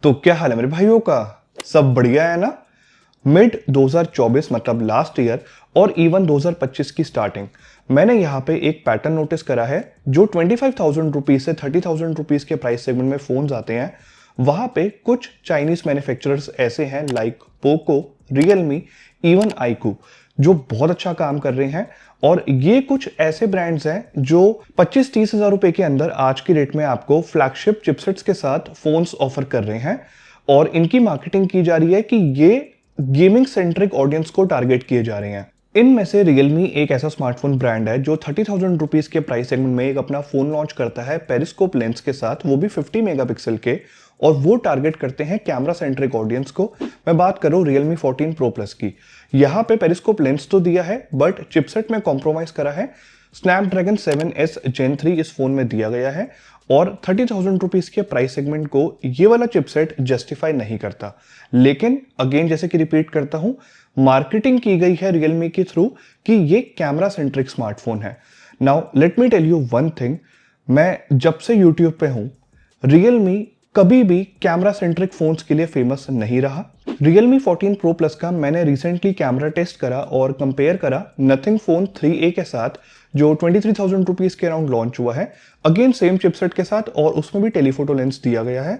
तो क्या हाल है मेरे भाइयों का। सब बढ़िया है ना। मिड 2024 मतलब लास्ट ईयर और इवन 2025 की स्टार्टिंग मैंने यहाँ पे एक पैटर्न नोटिस करा है। जो 25,000 रुपीज से 30,000 रुपीज के प्राइस सेगमेंट में फोन्स आते हैं, वहां पे कुछ चाइनीज मैन्युफैक्चरर्स ऐसे हैं like Poco, Realme, even iQOO, जो बहुत अच्छा काम कर रहे हैं। और ये कुछ ऐसे ब्रांड्स हैं जो 25-30 हजार रुपए के अंदर आज की डेट में आपको फ्लैगशिप चिपसेट्स के साथ फोन्स ऑफर कर रहे हैं। और इनकी मार्केटिंग की जा रही है कि ये गेमिंग सेंट्रिक ऑडियंस को टारगेट किए जा रहे हैं। इनमें से रियलमी एक ऐसा स्मार्टफोन ब्रांड है जो 30,000 रुपीज के प्राइस सेगमेंट में एक अपना फोन लॉन्च करता है पेरिस्कोप लेंस के साथ, वो भी 50 मेगापिक्सल के। और वो टारगेट करते हैं कैमरा सेंट्रिक ऑडियंस को। मैं बात करूं रियलमी 14 प्रो प्लस की। यहां पे पेरिस्कोप लेंस तो दिया है बट चिपसेट में कॉम्प्रोमाइज करा है। स्नैपड्रैगन 7S Gen 3 इस फोन में दिया गया है और 30,000 रुपीज के प्राइस सेगमेंट को ये वाला चिपसेट जस्टिफाई नहीं करता। लेकिन अगेन जैसे कि रिपीट करता हूं, मार्केटिंग की गई है रियलमी के थ्रू कि ये कैमरा सेंट्रिक स्मार्टफोन है। Now let me tell you one thing, मैं जब से यूट्यूब पे हूं, रियलमी कभी भी कैमरा सेंट्रिक फोन्स के लिए फेमस नहीं रहा। Realme 14 Pro Plus का मैंने रिसेंटली कैमरा टेस्ट करा और कंपेयर करा Nothing Phone 3A के साथ, जो 23,000 रुपीज के अराउंड लॉन्च हुआ है। अगेन सेम चिपसेट के साथ और उसमें भी टेलीफोटो लेंस दिया गया है।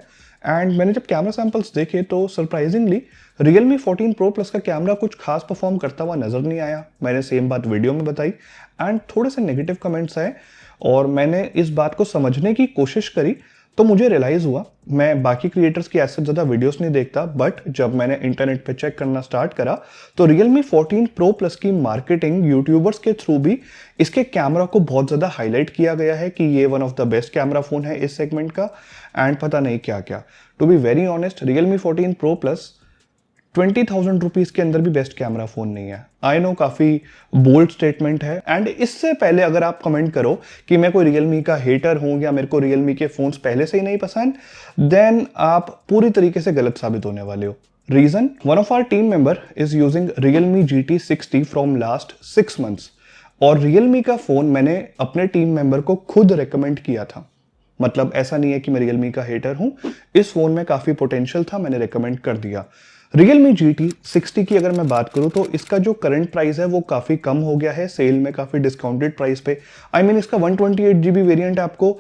एंड मैंने जब कैमरा सैंपल्स देखे तो सरप्राइजिंगली Realme 14 Pro Plus का कैमरा कुछ खास परफॉर्म करता हुआ नजर नहीं आया। मैंने सेम बात वीडियो में बताई एंड थोड़े से नेगेटिव कमेंट्स आए और मैंने इस बात को समझने की कोशिश करी। तो मुझे रियलाइज हुआ, मैं बाकी क्रिएटर्स की ऐसे ज़्यादा वीडियोस नहीं देखता, बट जब मैंने इंटरनेट पे चेक करना स्टार्ट करा तो Realme 14 Pro Plus की मार्केटिंग यूट्यूबर्स के थ्रू भी इसके कैमरा को बहुत ज़्यादा हाईलाइट किया गया है कि ये one of the best camera phone है इस सेगमेंट का। एंड पता नहीं क्या क्या। To be very honest, Realme 14 Pro Plus 20,000 rupees के अंदर भी बेस्ट कैमरा फोन नहीं है। आई नो काफी बोल्ड स्टेटमेंट है एंड इससे पहले अगर आप कमेंट करो कि मैं कोई रियलमी का हेटर हूं या मेरे को रियलमी के फोन्स पहले से ही नहीं पसंद, देन आप पूरी तरीके से गलत साबित होने वाले हो। Reason, one of our team member is using Realme GT60 from last 6 months और रियलमी का फोन मैंने अपने टीम मेंबर को खुद रेकमेंड किया था। मतलब ऐसा नहीं है कि मैं रियलमी का हेटर हूं, इस फोन में काफी पोटेंशियल था, मैंने रेकमेंड कर दिया। Realme GT60 की अगर मैं बात करूं तो इसका जो करंट प्राइस है वो काफी कम हो गया है, सेल में काफी डिस्काउंटेड प्राइस पे। आई मीन इसका 128GB वेरिएंट आपको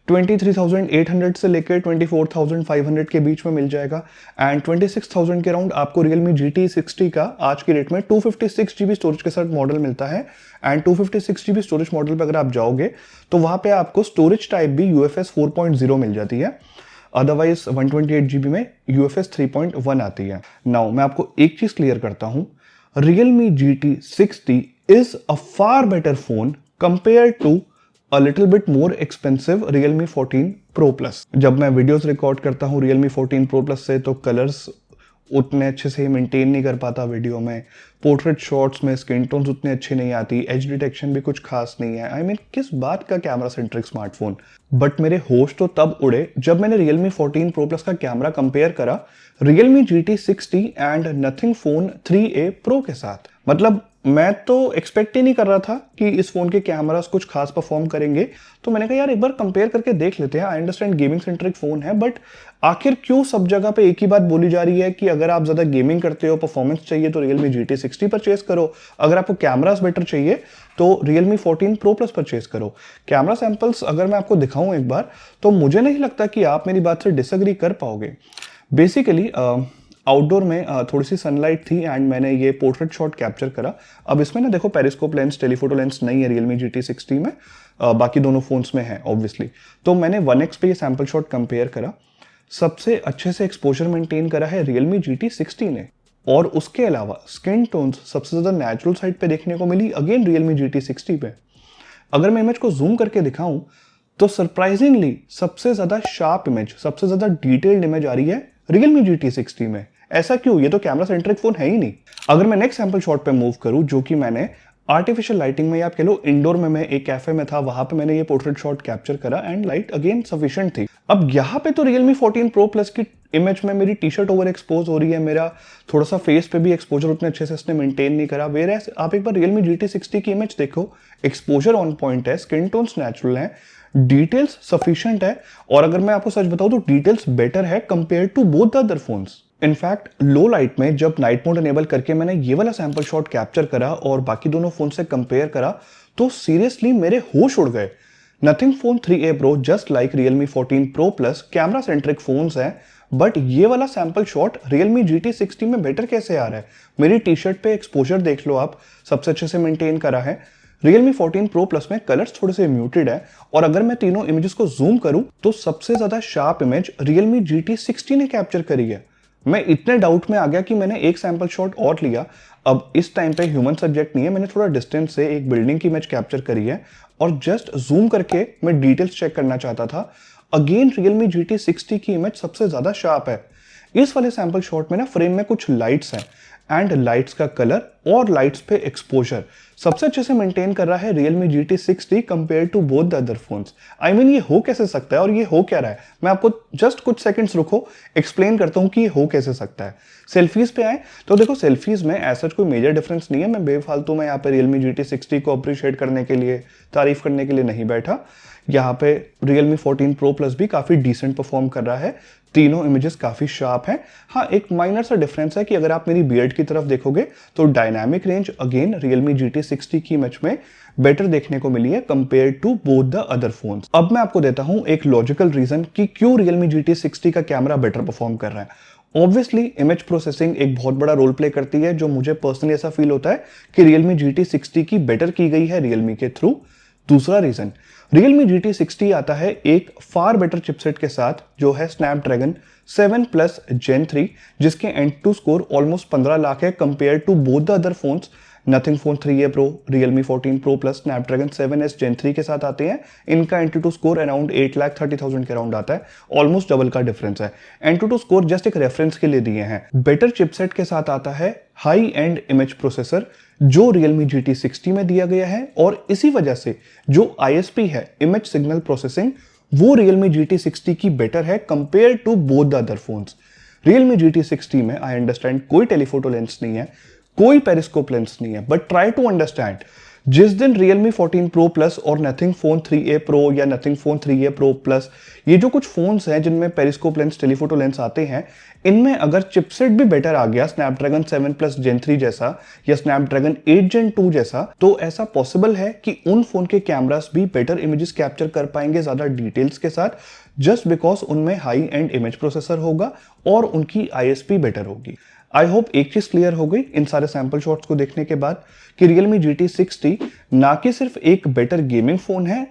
23,800 से लेकर 24,500 के बीच में मिल जाएगा। एंड 26,000 के अराउंड आपको Realme GT60 का आज की डेट में 256GB स्टोरेज के साथ मॉडल मिलता है। एंड 256GB स्टोरेज मॉडल पे अगर आप जाओगे तो वहां पे आपको स्टोरेज टाइप भी UFS 4.0 मिल जाती है। अदरवाइज 128GB में UFS 3.1 आती है। नाउ मैं आपको एक चीज क्लियर करता हूं, Realme GT60 is a far better phone compare to a little bit more expensive Realme 14 Pro Plus। जब मैं वीडियोस रिकॉर्ड करता हूं Realme 14 Pro Plus से तो कलर्स उतने अच्छे से मेंटेन नहीं कर पाता वीडियो में, पोर्ट्रेट शॉट्स में स्किन टोन्स उतने अच्छे नहीं आती, एज डिटेक्शन भी कुछ खास नहीं है। आई मीन किस बात का कैमरा सेंट्रिक स्मार्टफोन। बट मेरे होश तो तब उड़े जब मैंने Realme 14 Pro Plus का कैमरा कंपेयर करा Realme GT60 and Nothing Phone 3A Pro के साथ। मतलब मैं तो एक्सपेक्ट ही नहीं कर रहा था कि इस फोन के कैमरास कुछ खास परफॉर्म करेंगे। तो मैंने कहा यार एक बार कंपेयर करके देख लेते हैं। I understand gaming centric phone है, बट आखिर क्यों सब जगह पे एक ही बात बोली जा रही है कि अगर आप ज्यादा गेमिंग करते हो, परफॉर्मेंस चाहिए तो Realme GT60 परचेज करो, अगर आपको कैमरास बेटर चाहिए तो Realme 14 Pro Plus परचेज करो। कैमरा सैंपल्स अगर मैं आपको दिखाऊं एक बार तो मुझे नहीं लगता कि आप मेरी बात से डिसएग्री कर पाओगे। बेसिकली आउटडोर में थोड़ी सी सनलाइट थी एंड मैंने ये पोर्ट्रेट शॉट कैप्चर करा। अब इसमें ना देखो पेरिस्कोप लेंस, टेलीफोटो लेंस नहीं है Realme GT60 में, बाकी दोनों फोन्स में है ऑब्वियसली। तो मैंने 1x पे ये सैंपल शॉट कंपेयर करा। सबसे अच्छे से एक्सपोजर मेंटेन करा है Realme GT60 ने। और उसके अलावा स्किन टोन्स सबसे ज्यादा नेचुरल साइड पे देखने को मिली अगेन Realme GT60 पे। अगर मैं इमेज को जूम करके दिखाऊं तो सरप्राइजिंगली सबसे ज्यादा शार्प इमेज, सबसे ज्यादा डिटेल्ड इमेज आ रही है Realme GT60 में। ऐसा क्यों? ये तो कैमरा सेंट्रिक फोन है ही नहीं। अगर मैं नेक्स्ट सैंपल शॉट पे मूव करूं, जो कि मैंने आर्टिफिशियल लाइटिंग में या आप कह लो इंडोर में, मैं एक कैफे में था, वहां पे मैंने ये पोर्ट्रेट शॉट कैप्चर करा एंड लाइट अगेन सफिशिएंट थी। अब यहाँ पे तो Realme 14 Pro Plus की इमेज में मेरी टी शर्ट ओवर एक्सपोज हो रही है, मेरा थोड़ा सा फेस पे भी एक्सपोजर उतने अच्छे से इसने मेंटेन नहीं करा। वेयर आप एक बार Realme GT60 की इमेज देखो, एक्सपोजर ऑन पॉइंट है, स्किन टोन्स नेचुरल है, डिटेल्स सफिशिएंट है, और अगर मैं आपको सच बताऊं तो डिटेल्स बेटर है compare to both the other phones. In fact low light में जब नाइट मोड एनेबल करके मैंने ये वाला सैंपल शॉट कैप्चर करा और बाकी दोनों फोन से कंपेयर करा तो सीरियसली मेरे होश उड़ गए। Nothing phone 3A Pro just like Realme 14 Pro Plus camera centric phones हैं, बट ये वाला सैंपल शॉट Realme GT 60 में बेटर कैसे आ रहा है? मेरी टी शर्ट पे एक्सपोजर देख लो आप, सबसे अच्छे से मेंटेन करा है। Realme 14 Pro Plus में कलर्स थोड़े से म्यूटेड है, और अगर मैं तीनों इमेजेस को जूम करूं तो सबसे ज्यादा शार्प इमेज Realme GT 60 ने कैप्चर करी है। मैं इतने डाउट में आ गया कि मैंने एक सैंपल शॉट और लिया। अब इस टाइम पे ह्यूमन सब्जेक्ट नहीं है, मैंने थोड़ा डिस्टेंस से एक बिल्डिंग की इमेज कैप्चर करी है और जस्ट जूम करके मैं डिटेल्स चेक करना चाहता था। अगेन Realme GT 60 की इमेज सबसे ज्यादा शार्प है। इस वाले सैंपल शॉट में ना फ्रेम में कुछ लाइट्स हैं एंड लाइट्स का कलर और लाइट्स पे एक्सपोजर सबसे अच्छे से मेंटेन कर रहा है Realme GT 60 compare to both the other phones. I mean ये हो कैसे सकता है और ये हो क्या रहा है? मैं आपको जस्ट कुछ सेकंड्स रुको, एक्सप्लेन करता हूँ कि ये हो कैसे सकता है। सेल्फीज पे आए तो देखो सेल्फीज में ऐसा कोई मेजर डिफरेंस नहीं है। मैं बेफालतू में यहाँ पे Realme GT 60 को अप्रिशिएट करने के लिए, तारीफ करने के लिए नहीं बैठा। यहाँ पे Realme 14 Pro Plus भी काफी डिसेंट परफॉर्म कर रहा है, तीनों इमेजेस काफी शार्प हैं। हाँ, एक माइनर सा डिफरेंस है कि अगर आप मेरी बियर्ड की तरफ देखोगे तो dynamic range again Realme GT 60 की इमेज में बेटर देखने को मिली है compare to both the other phones. अब मैं आपको देता हूं एक लॉजिकल रीजन कि क्यों Realme GT 60 का कैमरा बेटर परफॉर्म कर रहा है। ऑब्वियसली इमेज प्रोसेसिंग एक बहुत बड़ा रोल प्ले करती है, जो मुझे पर्सनली ऐसा फील होता है कि Realme GT 60 की बेटर की गई है Realme के थ्रू। दूसरा रीजन, Realme GT 60 आता है एक फार बेटर चिपसेट के साथ जो है Snapdragon 7 Plus Gen 3, जिसके Antutu स्कोर ऑलमोस्ट 15 लाख है compare to both the other phones. Nothing phone 3A Pro, Realme 14 Pro Plus Snapdragon 7S Gen 3 के साथ आते हैं। इनका Antutu स्कोर अराउंड 8,30,000 के अराउंड आता है, ऑलमोस्ट डबल का डिफरेंस है। Antutu स्कोर जस्ट एक रेफरेंस के लिए दिए हैं। बेटर चिपसेट के साथ आता है हाई एंड इमेज प्रोसेसर जो Realme GT 60 में दिया गया है, और इसी वजह से जो ISP है, इमेज सिग्नल प्रोसेसिंग, वो Realme GT 60 की बेटर है compare to both the other phones. Realme GT 60 में आई अंडरस्टैंड कोई टेलीफोटो लेंस नहीं है, कोई पेरिस्कोप लेंस नहीं है, बट ट्राई टू अंडरस्टैंड जिस दिन Realme 14 Pro Plus और Nothing Phone 3A Pro या Nothing Phone 3A Pro Plus, ये जो कुछ फोन्स हैं जिनमें पेरिस्कोप लेंस, टेलीफोटो लेंस आते हैं, इनमें अगर चिपसेट भी बेटर आ गया Snapdragon 7 Plus Gen 3 जैसा या Snapdragon 8 Gen 2 जैसा, तो ऐसा पॉसिबल है कि उन फोन के कैमरास भी बेटर इमेजेस कैप्चर कर पाएंगे ज्यादा डिटेल्स के साथ, जस्ट बिकॉज उनमें हाई एंड इमेज प्रोसेसर होगा और उनकी ISP बेटर होगी। आई होप एक चीज क्लियर हो गई इन सारे सैंपल शॉट्स को देखने के बाद कि Realme GT 60 ना कि सिर्फ एक बेटर गेमिंग फोन है,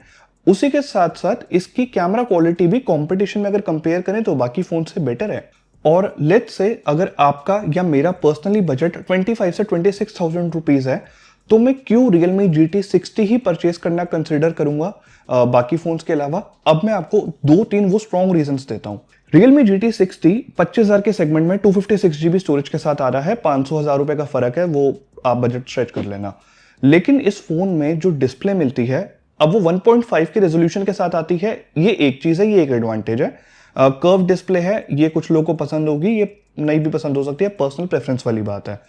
उसी के साथ साथ इसकी कैमरा क्वालिटी भी कंपटीशन में अगर कंपेयर करें तो बाकी फोन से बेटर है। और लेट्स से अगर आपका या मेरा पर्सनली बजट 25 से 26,000 रुपीज है, तो मैं क्यों Realme GT 60 ही परचेज करना कंसिडर करूंगा बाकी फोन्स के अलावा? अब मैं आपको 2-3 वो स्ट्रॉन्ग रीजंस देता हूं। Realme GT 60 25,000 के सेगमेंट में 256 GB स्टोरेज के साथ आ रहा है, 500,000 रुपए का फर्क है, वो आप बजट स्ट्रेच कर लेना। लेकिन इस फोन में जो डिस्प्ले मिलती है, अब वो 1.5 के रेजोल्यूशन के साथ आती है, ये एक चीज है, ये एक एडवांटेज है। कर्व डिस्प्ले है, ये कुछ लोगों को पसंद होगी, ये नहीं भी पसंद हो सकती है, पर्सनल प्रेफरेंस वाली बात है।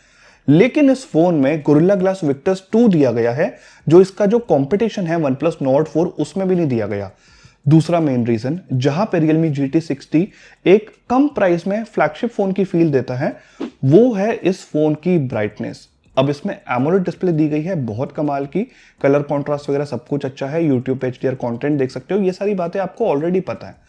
लेकिन इस फोन में Gorilla Glass Victus 2 दिया गया है, जो इसका जो कंपटीशन है OnePlus Nord 4 उसमें भी नहीं दिया गया। दूसरा मेन रीजन, जहां पे Realme GT 60 एक कम प्राइस में फ्लैगशिप फोन की फील देता है, वो है इस फोन की ब्राइटनेस। अब इसमें AMOLED डिस्प्ले दी गई है, बहुत कमाल की, कलर कॉन्ट्रास्ट वगैरह सब कुछ अच्छा है, YouTube पे HDR कंटेंट देख सकते हो, ये सारी बातें आपको ऑलरेडी पता है।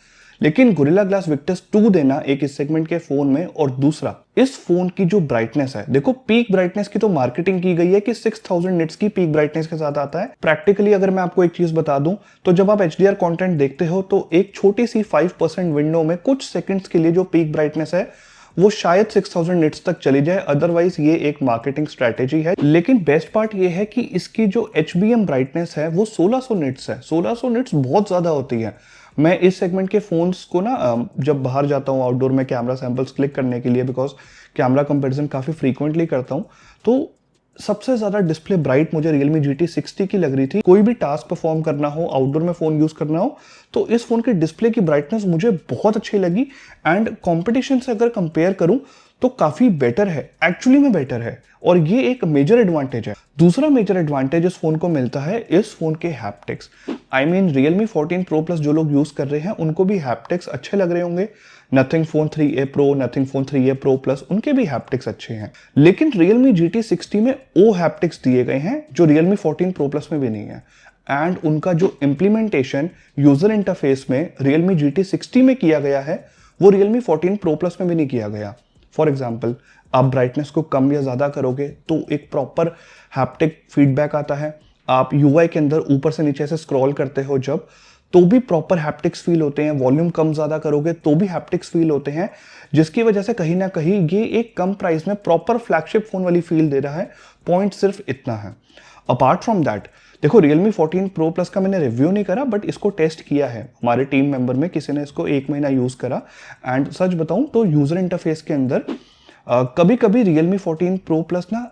लेकिन Gorilla Glass Victus 2 देना एक इस सेगमेंट के फोन में, और दूसरा इस फोन की जो ब्राइटनेस है, देखो पीक ब्राइटनेस की तो मार्केटिंग की गई है कि 6000 निट्स की पीक ब्राइटनेस के साथ आता है। प्रैक्टिकली अगर मैं आपको एक चीज बता दूं, तो जब आप HDR कंटेंट देखते हो तो एक छोटी सी 5% विंडो में कुछ सेकंड्स के लिए जो पीक ब्राइटनेस है वो शायद 6000 निट्स तक चली जाए, अदरवाइज ये एक मार्केटिंग स्ट्रेटेजी है। लेकिन बेस्ट पार्ट ये है कि इसकी जो HBM ब्राइटनेस है वो 1600 निट्स है। 1600 निट्स बहुत ज्यादा होती है। मैं इस सेगमेंट के फोन्स को ना जब बाहर जाता हूँ आउटडोर में कैमरा सैंपल्स क्लिक करने के लिए, बिकॉज कैमरा कंपैरिजन काफी फ्रीक्वेंटली करता हूँ, तो सबसे ज्यादा डिस्प्ले ब्राइट मुझे Realme GT 60 की लग रही थी। कोई भी टास्क परफॉर्म करना हो, आउटडोर में फोन यूज करना हो, तो इस फोन की डिस्प्ले की ब्राइटनेस मुझे बहुत अच्छी लगी। एंड कंपटीशन से अगर कंपेयर करूं तो काफी बेटर है, एक्चुअली में बेटर है, और ये एक मेजर एडवांटेज है। दूसरा मेजर एडवांटेज इस फोन को मिलता है इस फोन के haptics. I mean Realme 14 Pro Plus जो लोग यूज कर रहे हैं उनको भी हैप्टिक्स अच्छे लग रहे होंगे। Nothing Phone 3a Pro, Nothing Phone 3a Pro Plus उनके भी हैप्टिक्स अच्छे हैं, लेकिन Realme GT 60 में वो हैप्टिक्स दिए गए हैं जो Realme 14 Pro Plus में भी नहीं है। एंड उनका जो इम्प्लीमेंटेशन यूजर इंटरफेस में Realme GT 60 में किया गया है वो Realme 14 Pro Plus में भी नहीं किया गया। फॉर एग्जाम्पल, आप ब्राइटनेस को कम या ज़्यादा करोगे तो एक प्रॉपर हैप्टिक फीडबैक आता है। आप UI के अंदर ऊपर से नीचे से स्क्रॉल करते हो जब, तो भी प्रॉपर हैप्टिक्स फील होते हैं। वॉल्यूम कम ज़्यादा करोगे तो भी हैप्टिक्स फील होते हैं, जिसकी वजह से कहीं ना कहीं ये एक कम प्राइस में प्रॉपर फ्लैगशिप फोन वाली फील दे रहा है। पॉइंट सिर्फ इतना है। अपार्ट फ्रॉम दैट, देखो Realme 14 Pro Plus का मैंने रिव्यू नहीं करा, बट इसको टेस्ट किया है। हमारे टीम मेंबर में किसी ने इसको 1 महीना यूज़ करा, एंड सच बताऊं तो यूज़र इंटरफेस के अंदर कभी कभी Realme 14 Pro Plus ना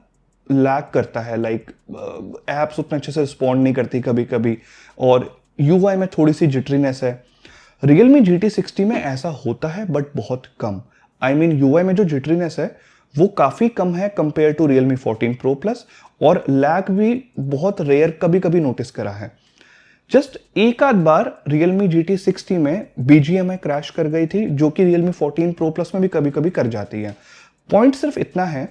लैग करता है, लाइक एप्स उतना अच्छे से रिस्पॉन्ड नहीं करती कभी कभी, और UI में थोड़ी सी जिटरीनेस है। Realme GT 60 में ऐसा होता है बट बहुत कम। आई मीन UI में जो जिटरीनेस है वो काफ़ी कम है compare to Realme 14 Pro Plus, और लैग भी बहुत रेयर कभी कभी नोटिस करा है। जस्ट एक आध बार Realme GT 60 में BGMI क्रैश कर गई थी, जो कि Realme 14 Pro Plus में भी कभी कभी कर जाती है। पॉइंट सिर्फ इतना है,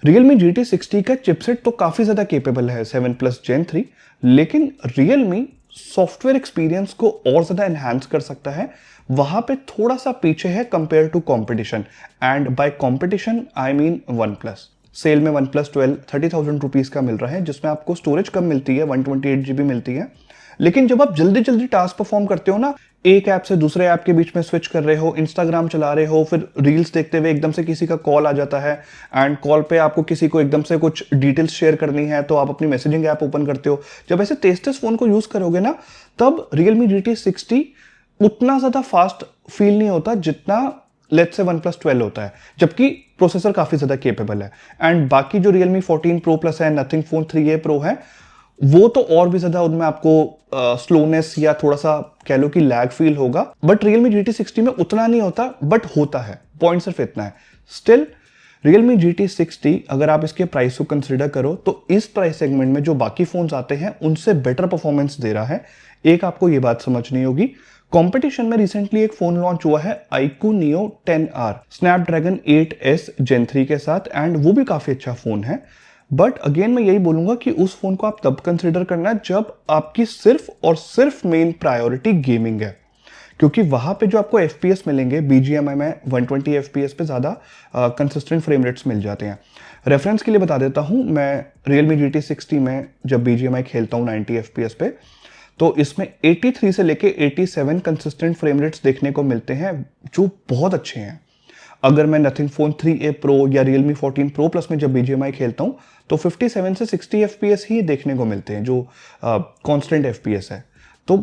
Realme GT 60 का चिपसेट तो काफ़ी ज़्यादा केपेबल है 7+ Gen 3, लेकिन Realme सॉफ्टवेयर एक्सपीरियंस को और ज़्यादा एनहांस कर सकता है। वहाँ पे थोड़ा सा पीछे है compare to competition, and by competition I mean OnePlus। Sale में OnePlus 12 30,000 रुपीज़ का मिल रहा है, जिसमें आपको स्टोरेज कम मिलती है, 128 GB मिलती है। लेकिन जब आप जल्दी जल्दी टास्क परफॉर्म करते हो ना, एक ऐप से दूसरे ऐप के बीच में स्विच कर रहे हो, इंस्टाग्राम चला रहे हो, फिर रील्स देखते हुए एकदम से किसी का कॉल आ जाता है, एंड कॉल पे आपको किसी को एकदम से कुछ डिटेल्स शेयर करनी है, तो आप अपनी मैसेजिंग ऐप ओपन करते हो। जब ऐसे तेज फोन को यूज करोगे ना, तब Realme GT 60 उतना ज्यादा फास्ट फील नहीं होता जितना लेट्स से OnePlus 12 होता है, जबकि प्रोसेसर काफी ज्यादा केपेबल है। एंड बाकी जो Realme 14 Pro Plus है, Nothing Phone 3a Pro है, वो तो और भी ज्यादा उनमें आपको स्लोनेस या थोड़ा सा कह लो कि लैग फील होगा, बट Realme GT 60 में उतना नहीं होता, बट होता है। पॉइंट सिर्फ इतना है। स्टिल Realme GT 60 अगर आप इसके प्राइस को कंसिडर करो तो इस प्राइस सेगमेंट में जो बाकी फोन्स आते हैं उनसे बेटर परफॉर्मेंस दे रहा है। एक आपको ये बात समझनी होगी, कंपटीशन में रिसेंटली एक फोन लॉन्च हुआ है iQOO Neo 10R Snapdragon 8s Gen 3 के साथ, एंड वो भी काफी अच्छा फोन है। बट अगेन मैं यही बोलूंगा कि उस फोन को आप तब कंसिडर करना जब आपकी सिर्फ और सिर्फ मेन प्रायोरिटी गेमिंग है, क्योंकि वहां पे जो आपको FPS मिलेंगे BGMI में 120 FPS पे ज़्यादा कंसिस्टेंट फ्रेम रेट्स मिल जाते हैं। रेफरेंस के लिए बता देता हूं, मैं Realme GT 60 में जब BGMI खेलता हूं 90 FPS पे, तो इसमें 83 से लेके 87 कंसिस्टेंट फ्रेम रेट्स देखने को मिलते हैं, जो बहुत अच्छे हैं। अगर मैं Nothing Phone 3a Pro या Realme 14 Pro Plus में जब BGMI खेलता हूं तो 57 से 60 FPS ही देखने को मिलते हैं, जो कांस्टेंट FPS है। तो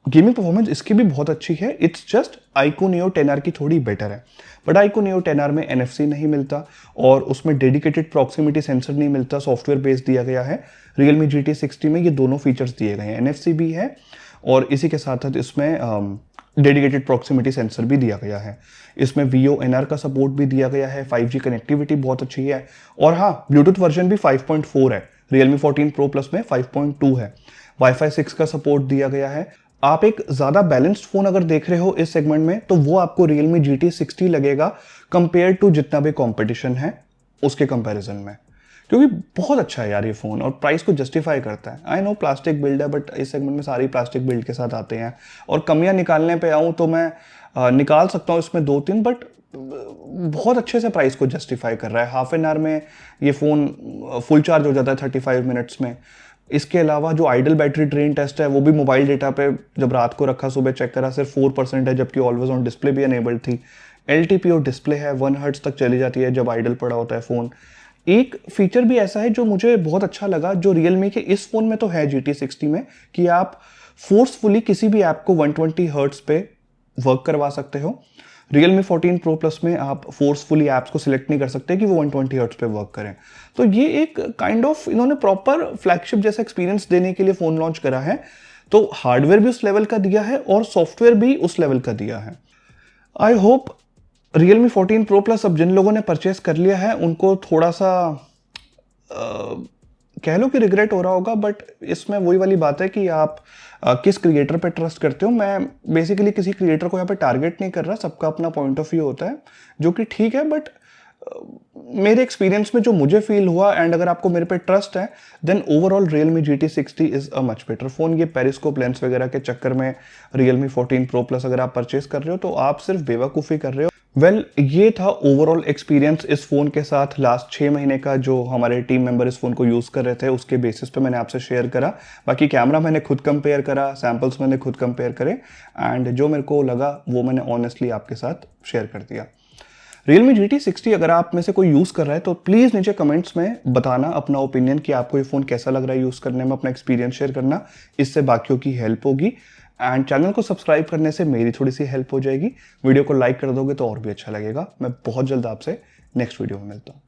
गेमिंग परफॉर्मेंस इसकी भी बहुत अच्छी है। It's just iQOO Neo 10R की थोड़ी बेटर है, बट iQOO Neo 10R में NFC नहीं मिलता और उसमें डेडिकेटेड प्रॉक्सिमिटी सेंसर नहीं मिलता, सॉफ्टवेयर बेस्ड दिया गया है। Realme GT 60 में ये दोनों फीचर्स दिए गए हैं, NFC भी है और इसी के साथ साथ इसमें डेडिकेटेड प्रॉक्सिमिटी सेंसर भी दिया गया है। इसमें VoNR का सपोर्ट भी दिया गया है, 5G कनेक्टिविटी बहुत अच्छी है, और हाँ ब्लूटूथ वर्जन भी 5.4 है। Realme 14 Pro Plus में 5.2 है। Wi-Fi 6 का सपोर्ट दिया गया है। आप एक ज़्यादा बैलेंस्ड फ़ोन अगर देख रहे हो इस सेगमेंट में, तो वो आपको Realme GT 60 लगेगा कंपेयर टू जितना भी कॉम्पिटिशन है उसके कंपैरिजन में, क्योंकि बहुत अच्छा है यार ये फ़ोन और प्राइस को जस्टिफाई करता है। आई नो प्लास्टिक बिल्ड है, बट इस सेगमेंट में सारी प्लास्टिक बिल्ड के साथ आते हैं, और कमियां निकालने पे आऊँ तो मैं निकाल सकता हूँ इसमें 2-3, बट बहुत अच्छे से प्राइस को जस्टिफाई कर रहा है। हाफ एन आवर में ये फ़ोन फुल चार्ज हो जाता है 35 मिनट्स में। इसके अलावा जो आइडल बैटरी ड्रेन टेस्ट है वो भी मोबाइल डेटा पे जब रात को रखा सुबह चेक करा सिर्फ 4% है, जबकि ऑलवेज ऑन डिस्प्ले भी अनेबल्ड थी। LTPO डिस्प्ले है, 1 हर्ट्ज तक चली जाती है जब आइडल पड़ा होता है फ़ोन। एक फीचर भी ऐसा है जो मुझे बहुत अच्छा लगा, जो Realme के इस फोन में तो है GT 60 में, कि आप फोर्सफुली किसी भी ऐप को 120 हर्ट्ज पे वर्क करवा सकते हो। Realme 14 Pro Plus में आप फोर्सफुली ऐप्स को सिलेक्ट नहीं कर सकते कि वो 120 हर्ट्ज पे वर्क करें। तो ये एक काइंड ऑफ इन्होंने प्रॉपर फ्लैगशिप जैसा एक्सपीरियंस देने के लिए फोन लॉन्च करा है। तो हार्डवेयर भी उस लेवल का दिया है और सॉफ्टवेयर भी उस लेवल का दिया है। I hope Realme 14 Pro Plus अब जिन लोगों ने परचेस कर लिया है उनको थोड़ा सा कह लो कि रिग्रेट हो रहा होगा, बट इसमें वही वाली बात है कि आप किस क्रिएटर पे ट्रस्ट करते हो। मैं बेसिकली किसी क्रिएटर को यहाँ पे टारगेट नहीं कर रहा, सबका अपना पॉइंट ऑफ व्यू होता है जो कि ठीक है, बट मेरे एक्सपीरियंस में जो मुझे फील हुआ, एंड अगर आपको मेरे पे ट्रस्ट है, then overall Realme GT60 is a much better phone. ये पेरिस्कोप लेंस वगैरह के चक्कर में Realme 14 Pro Plus अगर आप परचेस कर रहे हो तो आप सिर्फ बेवकूफ़ी कर रहे हो। ये था ओवरऑल एक्सपीरियंस इस फ़ोन के साथ लास्ट 6 महीने का, जो हमारे टीम मेंबर इस फ़ोन को यूज़ कर रहे थे उसके बेसिस पे मैंने आपसे शेयर करा। बाकी कैमरा मैंने खुद कंपेयर करा, सैम्पल्स मैंने खुद कंपेयर करे, एंड जो मेरे को लगा वो मैंने ऑनेस्टली आपके साथ शेयर कर दिया। Realme GT60 अगर आप में से कोई यूज़ कर रहा है तो प्लीज़ नीचे कमेंट्स में बताना अपना ओपिनियन कि आपको ये फ़ोन कैसा लग रहा है यूज़ करने में, अपना एक्सपीरियंस शेयर करना, इससे बाकियों की हेल्प होगी। एंड चैनल को सब्सक्राइब करने से मेरी थोड़ी सी हेल्प हो जाएगी। वीडियो को लाइक कर दोगे तो और भी अच्छा लगेगा। मैं बहुत जल्द आपसे नेक्स्ट वीडियो में मिलता हूँ।